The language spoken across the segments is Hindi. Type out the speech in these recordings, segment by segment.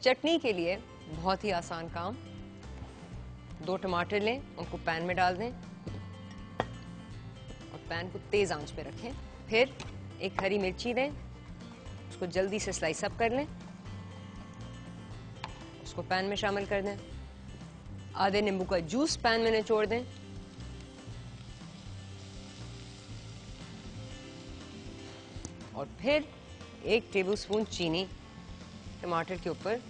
चटनी के लिए बहुत ही आसान काम, 2 टमाटर लें, उनको पैन में डाल दें और पैन को तेज आंच पे रखें। फिर एक हरी मिर्ची लें, उसको जल्दी से स्लाइस अप कर लें, उसको पैन में शामिल कर दें। आधे नींबू का जूस पैन में निचोड़ दें। और फिर 1 टेबलस्पून चीनी टमाटर के ऊपर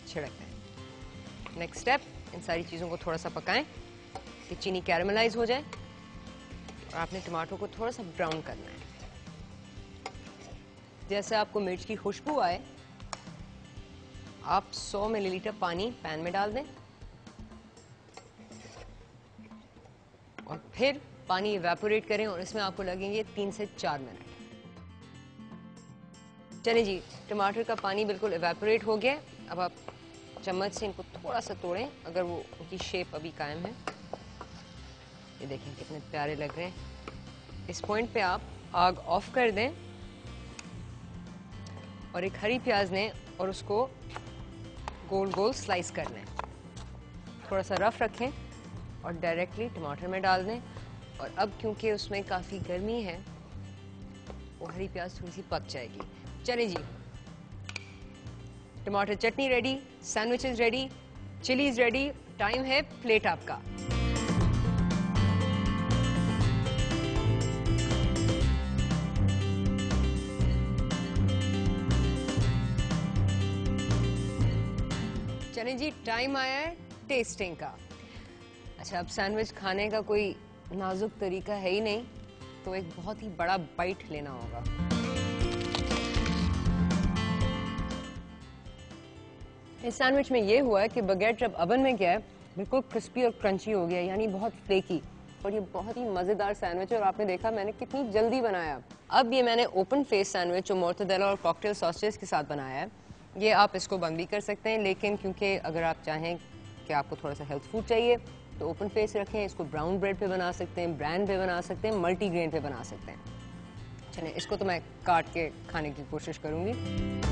छिड़क दें। नेक्स्ट स्टेप, इन सारी चीज़ों को थोड़ा सा पकाएं कि चीनी कैरेमलाइज हो जाए और आपने टमाटर को थोड़ा सा ब्राउन करना है। जैसे आपको मिर्च की खुशबू आए, आप 100 मिलीलीटर पानी पैन में डाल दें और फिर पानी इवेपोरेट करें और इसमें आपको लगेंगे 3 से 4 मिनट। चलिए जी, टमाटर का पानी बिल्कुल इवेपोरेट हो गया। अब आप चम्मच से इनको थोड़ा सा तोड़ें अगर वो उनकी शेप अभी कायम है। ये देखें कितने प्यारे लग रहे हैं। इस पॉइंट पे आप आग ऑफ कर दें और एक हरी प्याज लें और उसको गोल गोल स्लाइस कर लें। थोड़ा सा रफ रखें और डायरेक्टली टमाटर में डाल दें। और अब क्योंकि उसमें काफ़ी गर्मी है, वो हरी प्याज थोड़ी सी पक जाएगी। चलिए जी, टमाटर chutney ready, sandwiches ready, chillies ready. Time है प्लेट आपका। चलिए जी, टाइम आया है टेस्टिंग का। अच्छा, अब सैंडविच खाने का कोई नाजुक तरीका है ही नहीं, तो एक बहुत ही बड़ा बाइट लेना होगा। इस सैंडविच में ये हुआ है कि बगैर जब अवन में गया है बिल्कुल क्रिस्पी और क्रंची हो गया, यानी बहुत फ्लेकी। और ये बहुत ही मज़ेदार सैंडविच है और आपने देखा मैंने कितनी जल्दी बनाया। अब ये मैंने ओपन फेस सैंडविच जो मोर्टादेला और कॉकटेल सॉसेज के साथ बनाया है, ये आप इसको बंद भी कर सकते हैं, लेकिन क्योंकि अगर आप चाहें कि आपको थोड़ा सा हेल्थ फूड चाहिए तो ओपन फेस रखें। इसको ब्राउन ब्रेड पे बना सकते हैं, ब्रैन पे बना सकते हैं, मल्टीग्रेन पे बना सकते हैं। चलिए, इसको तो मैं काट के खाने की कोशिश करूँगी।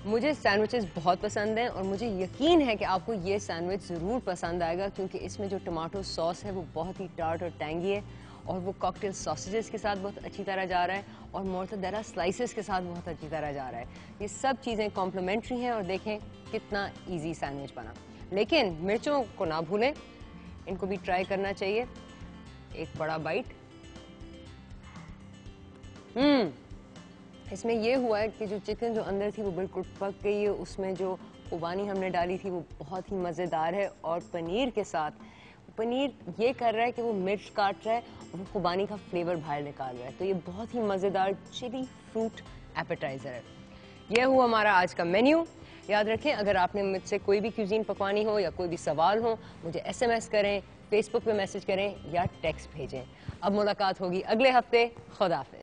मुझे सैंडविचेस बहुत पसंद हैं और मुझे यकीन है कि आपको ये सैंडविच ज़रूर पसंद आएगा, क्योंकि इसमें जो टमाटो सॉस है वो बहुत ही टार्ट और टैंगी है और वो कॉकटेल सॉसेजेस के साथ बहुत अच्छी तरह जा रहा है और मोर्टादेला स्लाइसेस के साथ बहुत अच्छी तरह जा रहा है। ये सब चीज़ें कॉम्प्लीमेंट्री हैं और देखें कितना ईजी सैंडविच बना। लेकिन मिर्चों को ना भूलें, इनको भी ट्राई करना चाहिए। एक बड़ा बाइट। इसमें यह हुआ है कि जो चिकन जो अंदर थी वो बिल्कुल पक गई है, उसमें जो खुबानी हमने डाली थी वो बहुत ही मज़ेदार है और पनीर के साथ पनीर ये कर रहा है कि वो मिर्च काट रहा है और वो खुबानी का फ्लेवर बाहर निकाल रहा है। तो ये बहुत ही मज़ेदार चिली फ्रूट एपेटाइज़र है। यह हुआ हमारा आज का मेन्यू। याद रखें, अगर आपने मुझसे कोई भी क्यूजीन पकवानी हो या कोई भी सवाल हो, मुझे SMS करें, फेसबुक पे मैसेज करें या टेक्स्ट भेजें। अब मुलाकात होगी अगले हफ्ते। खुदा हाफिज़।